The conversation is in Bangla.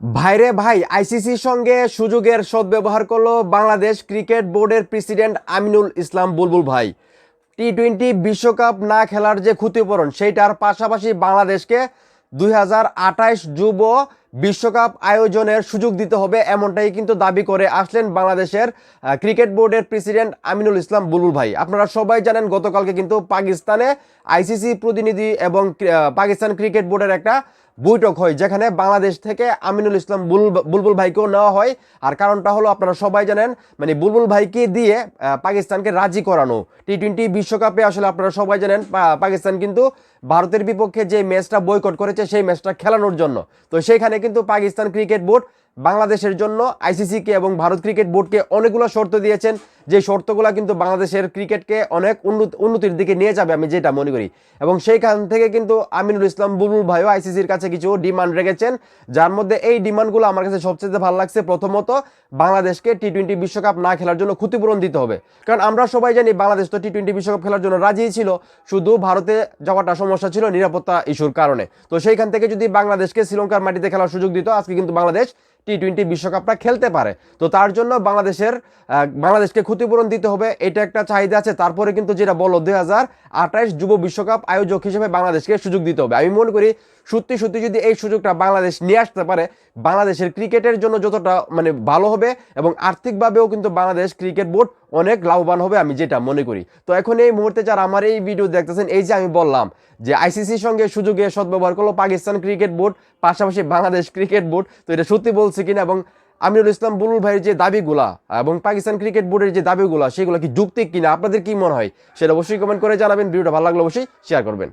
ভাইরে ভাই, আইসিসির সঙ্গে সুযোগের সদ্ব্যবহার করলো বাংলাদেশ ক্রিকেট বোর্ডের প্রেসিডেন্ট আমিনুল ইসলাম বুলবুল ভাই। টি-20 বিশ্বকাপ না খেলার যে ক্ষতিপূরণ, সেইটার পাশাপাশি বাংলাদেশকে 2028 যুব বিশ্বকাপ আয়োজনের সুযোগ দিতে হবে, এমনটাই কিন্তু দাবি করে আসলেন বাংলাদেশের ক্রিকেট বোর্ডের প্রেসিডেন্ট আমিনুল ইসলাম বুলবুল ভাই। আপনারা সবাই জানেন গতকালকে কিন্তু পাকিস্তানে আইসিসি প্রতিনিধি এবং পাকিস্তান ক্রিকেট বোর্ডের একটা বৈঠক হয়, যেখানে বাংলাদেশ থেকে আমিনুল ইসলাম বুলবুল ভাইকেও নেওয়া হয়। আর কারণটা হলো আপনারা সবাই জানেন, মানে বুলবুল ভাইকে দিয়ে পাকিস্তানকে রাজি করানো। টি-20 বিশ্বকাপে আসলে আপনারা সবাই জানেন পাকিস্তান কিন্তু ভারতের বিপক্ষে যে ম্যাচটা বয়কট করেছে সেই ম্যাচটা খেলানোর জন্য। তো সেইখানে কিন্তু পাকিস্তান ক্রিকেট বোর্ড বাংলাদেশের জন্য আইসিসিকে এবং ভারত ক্রিকেট বোর্ডকে অনেকগুলো শর্ত দিয়েছেন, যে শর্তগুলো কিন্তু বাংলাদেশের ক্রিকেটকে অনেক উন্নতির দিকে নিয়ে যাবে, আমি যেটা মনে করি। এবং সেইখান থেকে কিন্তু আমিনুল ইসলাম বুলবুল ভাইও আইসিসির কাছে কিছু ডিমান্ড রেখেছেন, যার মধ্যে এই ডিমান্ডগুলো আমার কাছে সবচেয়ে ভালো লাগছে। প্রথমত, বাংলাদেশকে টি-20 বিশ্বকাপ না খেলার জন্য ক্ষতিপূরণ দিতে হবে। কারণ আমরা সবাই জানি বাংলাদেশ তো টি-20 বিশ্বকাপ খেলার জন্য রাজিই ছিল, শুধু ভারতে যাওয়াটা সমস্যা ছিল নিরাপত্তা ইস্যুর কারণে। তো সেইখান থেকে যদি বাংলাদেশকে শ্রীলঙ্কার মাটিতে খেলার সুযোগ দিত, আজকে কিন্তু বাংলাদেশ টি-20 বিশ্বকাপটা খেলতে পারে। তো তার জন্য বাংলাদেশকে ক্ষতিপূরণ দিতে হবে, এটা একটা চাহিদা আছে। তারপরে কিন্তু যেটা বলো 2028 যুব বিশ্বকাপ আয়োজক হিসেবে বাংলাদেশকে সুযোগ দিতে হবে। আমি মনে করি সত্যি সত্যি যদি এই সুযোগটা বাংলাদেশ নিয়ে আসতে পারে, বাংলাদেশের ক্রিকেটের জন্য যতটা মানে ভালো হবে, এবং আর্থিকভাবেও কিন্তু বাংলাদেশ ক্রিকেট বোর্ড অনেক লাভবান হবে, আমি যেটা মনে করি। তো এখন এই মুহূর্তে যারা আমার এই ভিডিও দেখতেছেন, এই যে আমি বললাম যে আইসিসির সঙ্গে সুযোগে সদ্ব্যবহার করলো পাকিস্তান ক্রিকেট বোর্ড, পাশাপাশি বাংলাদেশ ক্রিকেট বোর্ড, তো এটা সত্যি বলছে কিনা, এবং আমিনুল ইসলাম বুলবুল ভাইয়ের যে দাবিগুলা এবং পাকিস্তান ক্রিকেট বোর্ডের যে দাবিগুলা, সেগুলো কি যৌক্তিক কিনা, আপনাদের কি মনে হয় সেটা অবশ্যই কমেন্ট করে জানাবেন। ভিডিওটা ভালো লাগলে অবশ্যই শেয়ার করবেন।